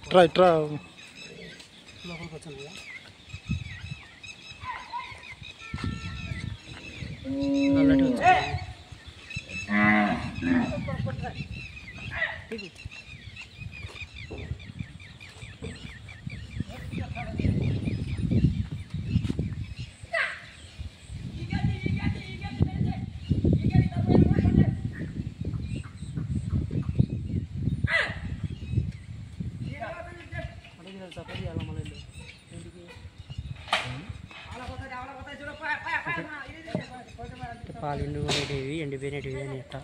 ట్రా ట్రా లోపలికి వచ్చాను పాలు ఎండిపోయినవి ఎండిపోయినవి అని ఎట్ట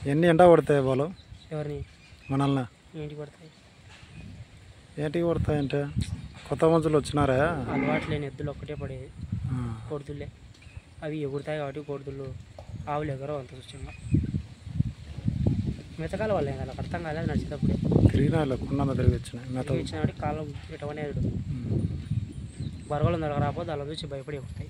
ఎన్ని ఎండ పడతాయి బాలు ఎవరిని మనల్ని ఏంటికి పడతాయి ఏంటికి పడతాయంటే కొత్త మనుషులు వచ్చినారా అలవాటు లేని ఎద్దులు ఒక్కటే పడేది కొడుతుల్లే అవి ఎగురుతాయి కాబట్టి కొడుతులు ఆవులు ఎగరో అంత చూస్తున్నా మెతకాల వాళ్ళే కదా అర్థం కాలేదు నడిచేటప్పుడే తిరిగినా కుండ తిరిగి వచ్చినాయి మెత వచ్చినాడు కాలం ఇటవనేడు బరగలు రాకపోతే అలా చూసి భయపడి వస్తాయి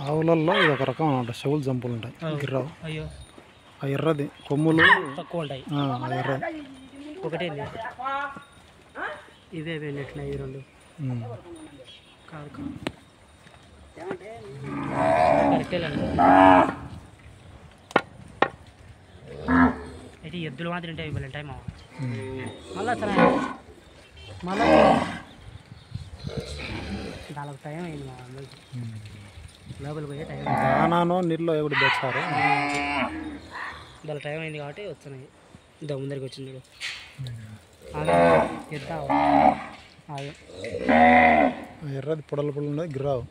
ఆవులలో ఇది ఒక రకం అనమాట చెవులు జంపులు ఉంటాయి గిర్రావు అయ్యో ఆ ఎర్రది కొమ్ములు తక్కువ ఉంటాయి ఎర్రది ఒకటే ఇవే వెళ్ళినట్టున్నాయి ఈ రెండు కాదు కరెక్టేలండి అయితే ఎద్దులు మాత్రం ఉంటాయి ఇవ్వాలి టైం మళ్ళా మళ్ళా దానికి టైం అయింది మా అందరికి లోపలికి పోయే టైం దానానో నీళ్ళు ఎవరు తెచ్చారు దాని టైం అయింది కాబట్టి వస్తున్నాయి ఇంత ముందరికి వచ్చింది ఎద్దా ఎర్రది పొడలు పొడలు ఉన్నది గిరావు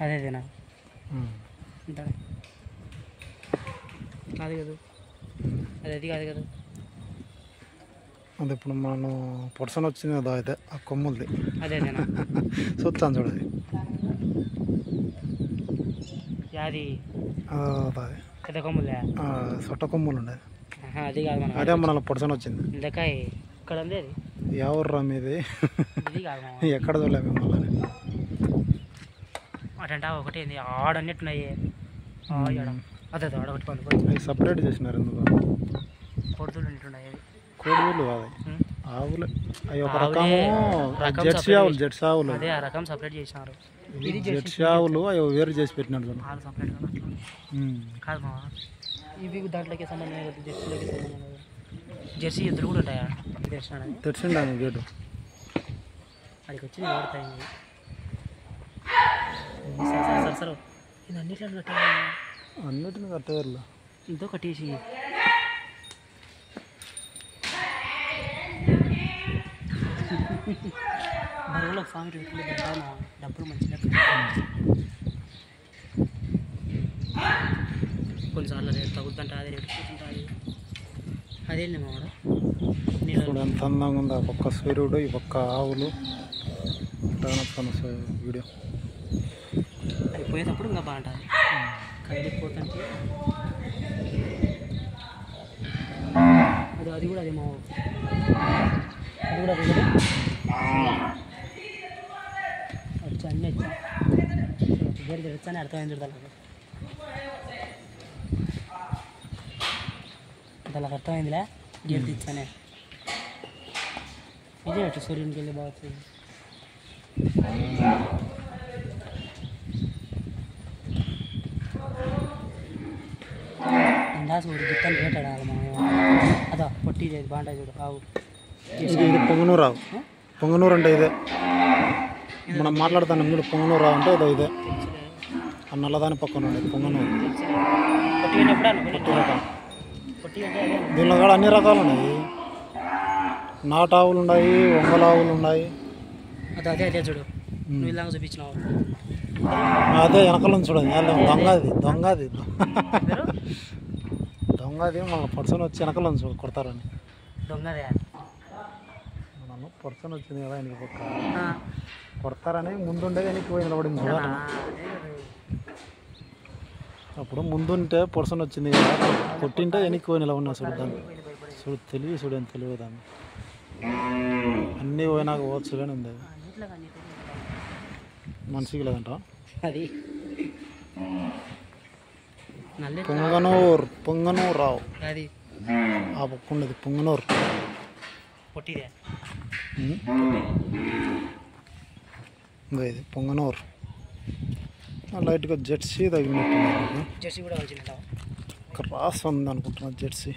అదేనా ఇంత కాదు కదా అది కాదు కదా అది ఇప్పుడు మనం పొడసన వచ్చింది కదా అయితే ఆ కొమ్ములది అదేనా చూస్తాను చూడది అది పెద్ద కొమ్ములే సొట్ట కొమ్ములు ఉండేది అది కాదు మన అదే మన పొడసన వచ్చింది ఇంతకాయ ఇక్కడ ఉంది అది ఎవర్రా మీది ఇది కాదు ఎక్కడ చూడలేము మళ్ళీ అటంటే ఒకటి ఆడన్నట్టున్నాయి అదే ఆడొకటి పండుగ సపరేట్ చేసినారు ఎందుకు కొడుతులు ఉంటున్నాయి కోడిలు కాదు ఆవులు అవి ఒక రకము జెర్సీ ఆవులు జెర్సీ ఆవులు అదే ఆ రకం సపరేట్ చేసినారు జెర్సీ ఆవులు అవి వేరు చేసి పెట్టినారు సపరేట్ కాదు మా ఇవి దాంట్లోకి సంబంధం లేదు జెర్సీలోకి సంబంధం లేదు జెర్సీ ఎద్దులు కూడా ఉంటాయా తెచ్చిండాను గేటు అడికి వచ్చి వాడతాయి సరే ఇది అన్నిట్లో అన్నిటిని కట్టారు ఇంతో కట్టేసి బరువులో ఒక సామెత పెట్టాను డబ్బులు మంచిగా కొన్నిసార్లు రేటు తగ్గుతుంట అదే రేటు పోతుంటుంది అదేంది మావాడు ఇప్పుడు ఎంత అందంగా ఉంది ఆ పక్క సూర్యుడు ఈ పక్క ఆవులు వీడియో అది పోయేటప్పుడు ఇంకా బాగుంటుంది కదిలిపోతుంటే అది కూడా అదే మా అది కూడా అదే గేర్ తెచ్చని అర్థమైంది దానికి అర్థమైందిలే గేర్ తెచ్చానే ఇదే అటు సూర్యునికి వెళ్ళి బాగుంది చూడు గిట్టని రేట్ అడాలి మనం అదా పొట్టి బాగుంటాయి చూడు ఆవు ఇది పొంగనూరు ఆవు పొంగనూరు అంటే ఇదే మనం మాట్లాడుతాను మీరు పొంగనూరు ఆవు అంటే ఇదే ఆ నల్లదాని పక్కన ఉండేది పొంగనూరు దీనిలో కూడా అన్ని రకాలు ఉన్నాయి నాటు ఆవులు ఉన్నాయి ఒంగోలు ఆవులు ఉన్నాయి అదే అదే చూడు నువ్వు ఇలాగ చూపించినావు అదే వెనకాల చూడండి దొంగది దొంగది దొంగది మన పర్సన్ వచ్చి వెనకాల చూడు కొడతారని దొంగదే మనం పర్సన్ వచ్చింది కదా వెనక పక్క కొడతారని ముందుండే వెనక్కి పోయి నిలబడింది చూడ అప్పుడు ముందుంటే పర్సన్ వచ్చింది కదా కొట్టింటే వెనక్కి పోయి నిలబడినా చూడు దాన్ని చూడు తెలివి చూడు అని తెలివి దాన్ని అన్నీ పోయినాక పోవచ్చు కానీ ఉంది మనిషికి లేదంట అది పొంగనూరు రావు అది ఆ పక్క ఉండేది పొంగనూరు పొట్టిదే ఇంకా ఇది పొంగనూరు లైట్గా జెర్సీ తగినట్టు జెర్సీ కూడా వచ్చినట్టు క్రాస్ ఉంది అనుకుంటున్నా జెర్సీ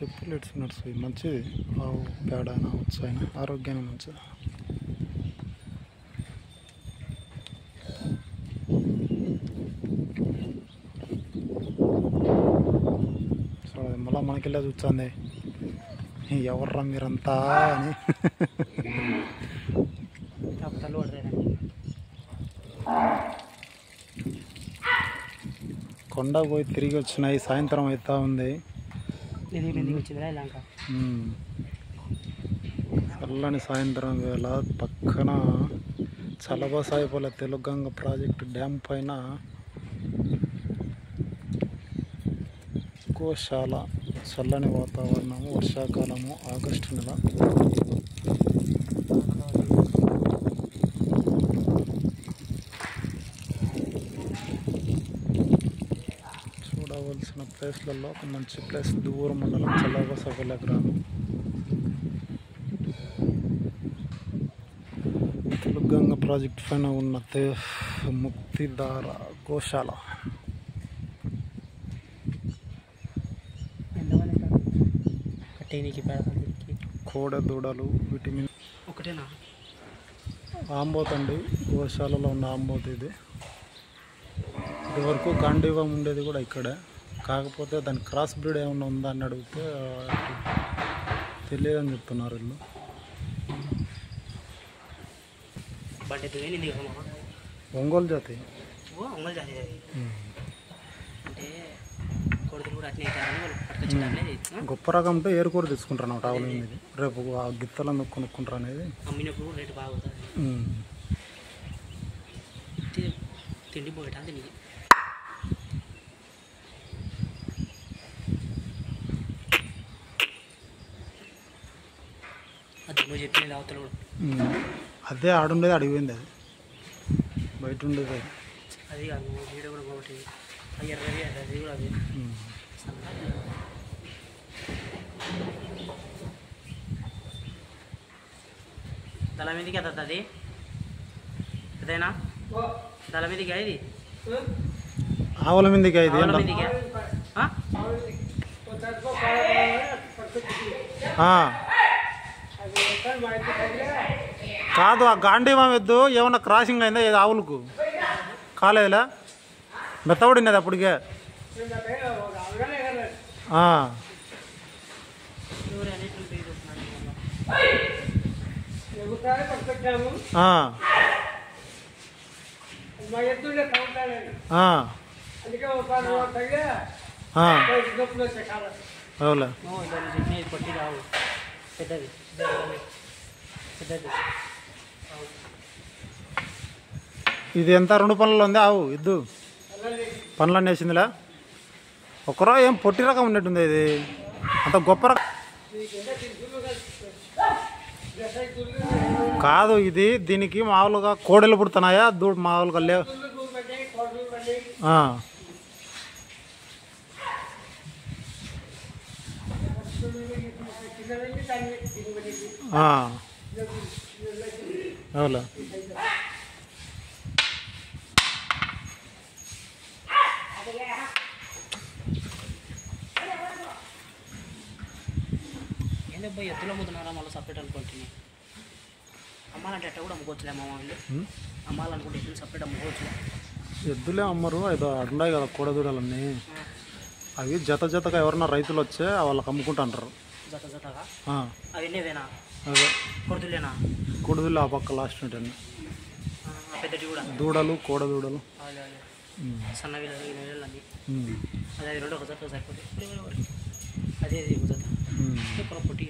చెప్పులిట్స్ నడుస్తుంది మంచిది ఆవు పేడ అయినా ఉత్సవ అయినా ఆరోగ్యానికి మంచిది చూడండి మళ్ళీ మనకెళ్ళే చూస్తుంది ఎవర్రా మీరంతా అని కొండ పోయి తిరిగి వచ్చినాయి సాయంత్రం అవుతా ఉంది చల్లని సాయంత్రం వేళ పక్కన చలబసాయిపల్లె తెలుగంగ ప్రాజెక్టు డ్యామ్ పైన గోశాల చల్లని వాతావరణము వర్షాకాలము ఆగస్టు నెల చూడవలసిన ప్లేస్లలో ఒక మంచి ప్లేస్ దూరం మండలం చల్లబసాయిపల్లె గ్రామం తెలుగంగ ప్రాజెక్ట్ పైన ఉన్న ముక్తిధార గోశాల కోడె దూడలు విటమిన్ ఒకటేనా ఆంబోత్ అండి గోశాలలో ఉన్న ఆంబోత్ ఇది ఇదివరకు గాంధీవం ఉండేది కూడా ఇక్కడే కాకపోతే దాని క్రాస్ బ్రీడ్ ఏమన్నా ఉందా అని అడిగితే తెలియదని చెప్తున్నారు వీళ్ళు ఒంగోలు జాతి గొప్ప రకం అంటే ఏరుకూర తీసుకుంటాను ఆవుల మీద రేపు ఆ గిత్తలను కొనుక్కుంటారు అనేది అమ్మినప్పుడు రేటు బాగుంటుంది తిండి పోయటానికి తిని అది నువ్వు చెప్పినది అవతల కూడా అదే ఆడుండేది అడిగిపోయింది అది బయట ఉండేది అది కాదు వీడియో కూడా ఒకటి ఎర్రది అది కూడా అది దళ మీదకి ఎత్తది అది అదేనా దళ మీదకి ఇది ఆవుల మీదకి ఇది కాదు ఆ గాంధీవం ఎద్దు ఏమన్నా క్రాసింగ్ అయిందా ఏదో ఆవులకు కాలేదులే మెత్తబడినది అప్పటికే పెద్దది పెద్దది ఇది ఎంత 2 పనులు ఉంది ఆవు ఇద్దు పనులన్నీ వేసిందిలా ఒకరో ఏం పొట్టి రకం ఉన్నట్టుంది ఇది అంత గొప్ప రకం కాదు ఇది దీనికి మామూలుగా కోడలు పుడుతున్నాయా మామూలుగా లేవు అవులా ఏంటబ్బా ఎత్తులో అమ్ముతున్నారా మళ్ళీ సపరేట్ అనుకుంటున్నాయి అమ్మాలంటే ఎట్ట కూడా అమ్ముకోవచ్చులే మా వాళ్ళు అమ్మాలనుకుంటే ఎద్దులు సపరేట్ అమ్ముకోవచ్చు ఎద్దులే అమ్మరు ఏదో ఉన్నాయి కదా కోడదూడలన్నీ అవి జతగా ఎవరన్నా రైతులు వచ్చే వాళ్ళకి అమ్ముకుంటుంటారు జతగా అవన్నీవేనా అదే కొడుతులేనా కొడుదులు ఆ పక్క లాస్ట్ ఉంటాయి పెద్దటి కూడా దూడలు కోడదూడలు సన్నవి అన్నీ అదే 2 ఒక జత సరిపోతాయి అదే ఒక జత పొట్టి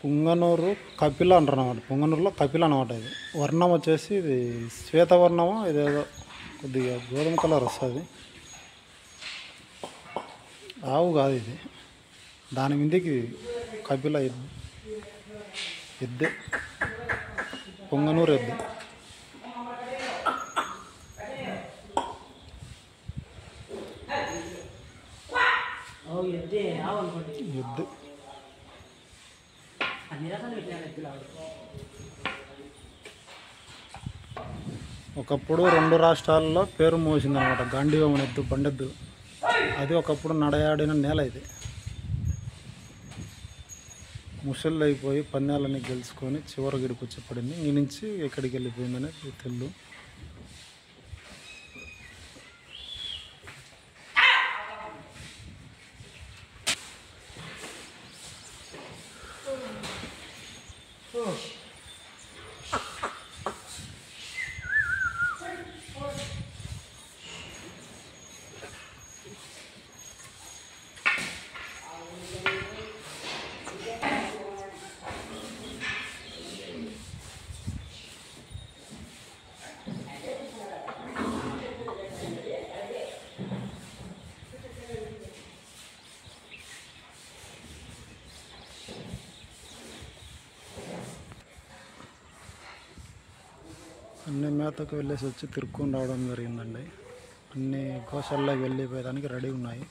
పుంగనూరు కపిల అంటారు అన్నమాట పుంగనూరులో కపిల అనమాట ఇది వర్ణం వచ్చేసి ఇది శ్వేతవర్ణము ఇదేదో కొద్దిగా గోధుమ కలర్ వస్తుంది ఆవు కాదు ఇది దాని మీదకి కపిల ఎద్దు పొంగనూరు ఎద్దు ఎద్దు ఒకప్పుడు 2 రాష్ట్రాల్లో పేరు మోసిందనమాట గాంధీవం ఎద్దు బండెద్దు అది ఒకప్పుడు నడయాడిన నేల ఇది ముసళ్ళు అయిపోయి పందాలన్నీ గెలుచుకొని చివరి గిడికి వచ్చి పడింది ఈ నుంచి ఎక్కడికి వెళ్ళిపోయిందనేది తెలు అన్ని మేతకు వెళ్ళేసి వచ్చి తిరుక్కొని రావడం జరిగిందండి అన్ని గోశాలలోకి వెళ్ళిపోయేదానికి రెడీ ఉన్నాయి